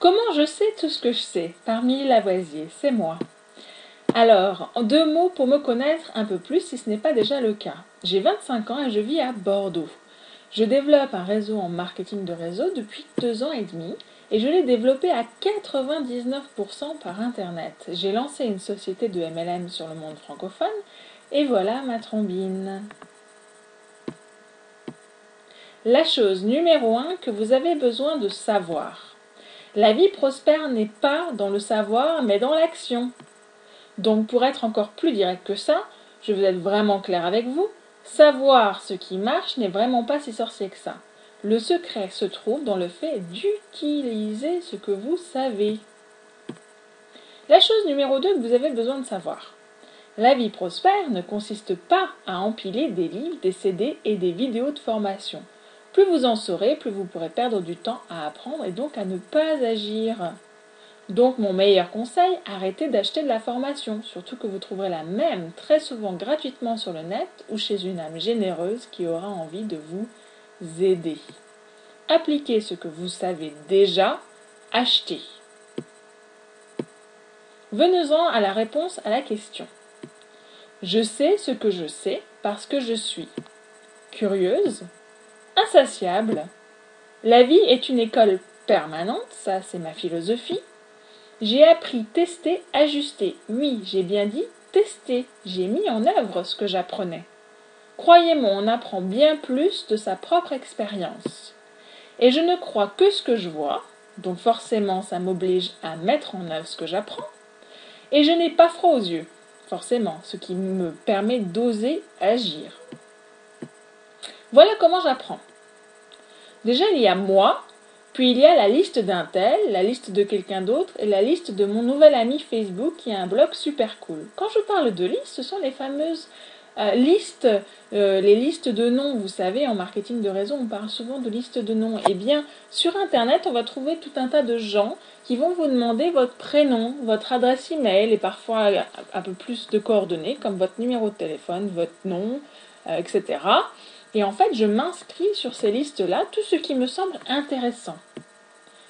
Comment je sais tout ce que je sais? Parmi Lavoisier, c'est moi. Alors, en 2 mots pour me connaître un peu plus si ce n'est pas déjà le cas. J'ai 25 ans et je vis à Bordeaux. Je développe un réseau en marketing de réseau depuis 2 ans et demi et je l'ai développé à 99% par Internet. J'ai lancé une société de MLM sur le monde francophone et voilà ma trombine. La chose numéro 1 que vous avez besoin de savoir. La vie prospère n'est pas dans le savoir mais dans l'action. Donc pour être encore plus direct que ça, je veux être vraiment clair avec vous, savoir ce qui marche n'est vraiment pas si sorcier que ça. Le secret se trouve dans le fait d'utiliser ce que vous savez. La chose numéro 2 que vous avez besoin de savoir. La vie prospère ne consiste pas à empiler des livres, des CD et des vidéos de formation. Plus vous en saurez, plus vous pourrez perdre du temps à apprendre et donc à ne pas agir. Donc mon meilleur conseil, arrêtez d'acheter de la formation, surtout que vous trouverez la même très souvent gratuitement sur le net ou chez une âme généreuse qui aura envie de vous aider. Appliquez ce que vous savez déjà, achetez. Venons-en à la réponse à la question. Je sais ce que je sais parce que je suis curieuse, insatiable. La vie est une école permanente, ça c'est ma philosophie. J'ai appris, testé, ajusté. Oui, j'ai bien dit tester. J'ai mis en œuvre ce que j'apprenais. Croyez-moi, on apprend bien plus de sa propre expérience. Et je ne crois que ce que je vois, donc forcément ça m'oblige à mettre en œuvre ce que j'apprends. Et je n'ai pas froid aux yeux, forcément, ce qui me permet d'oser agir. Voilà comment j'apprends. Déjà, il y a moi. Puis il y a la liste d'un tel, la liste de quelqu'un d'autre et la liste de mon nouvel ami Facebook qui a un blog super cool. Quand je parle de listes, ce sont les fameuses listes, les listes de noms. Vous savez, en marketing de réseau, on parle souvent de listes de noms. Eh bien, sur Internet, on va trouver tout un tas de gens qui vont vous demander votre prénom, votre adresse email et parfois un peu plus de coordonnées comme votre numéro de téléphone, votre nom, etc. Et en fait, je m'inscris sur ces listes-là, tout ce qui me semble intéressant.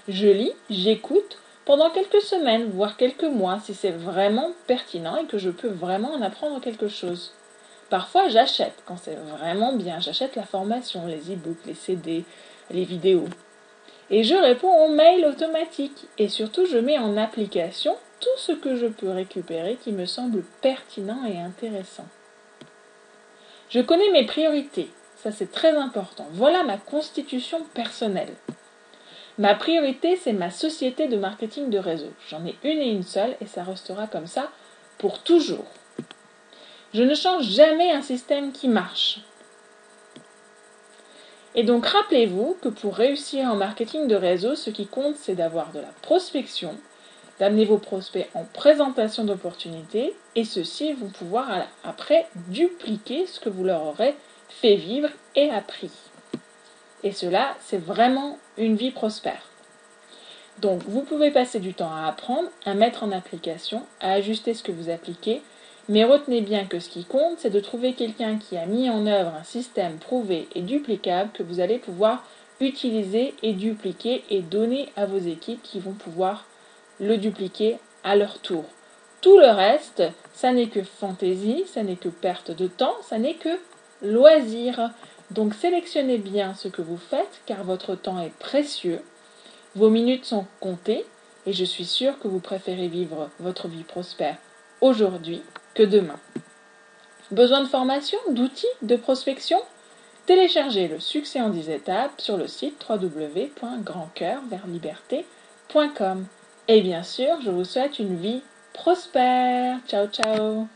Je lis, j'écoute pendant quelques semaines, voire quelques mois, si c'est vraiment pertinent et que je peux vraiment en apprendre quelque chose. Parfois, j'achète, quand c'est vraiment bien. J'achète la formation, les e-books, les CD, les vidéos. Et je réponds aux mails automatiques. Et surtout, je mets en application tout ce que je peux récupérer qui me semble pertinent et intéressant. Je connais mes priorités. Ça, c'est très important. Voilà ma constitution personnelle. Ma priorité, c'est ma société de marketing de réseau. J'en ai une et une seule et ça restera comme ça pour toujours. Je ne change jamais un système qui marche. Et donc, rappelez-vous que pour réussir en marketing de réseau, ce qui compte, c'est d'avoir de la prospection, d'amener vos prospects en présentation d'opportunités et ceux-ci vont pouvoir après dupliquer ce que vous leur aurez fait vivre et appris. Et cela, c'est vraiment une vie prospère. Donc, vous pouvez passer du temps à apprendre, à mettre en application, à ajuster ce que vous appliquez, mais retenez bien que ce qui compte, c'est de trouver quelqu'un qui a mis en œuvre un système prouvé et duplicable que vous allez pouvoir utiliser et dupliquer et donner à vos équipes qui vont pouvoir le dupliquer à leur tour. Tout le reste, ça n'est que fantaisie, ça n'est que perte de temps, ça n'est que loisir. Donc sélectionnez bien ce que vous faites car votre temps est précieux, vos minutes sont comptées et je suis sûre que vous préférez vivre votre vie prospère aujourd'hui que demain. Besoin de formation, d'outils, de prospection? Téléchargez le succès en 10 étapes sur le site www.grandcoeurversliberté.com. Et bien sûr, je vous souhaite une vie prospère. Ciao, ciao!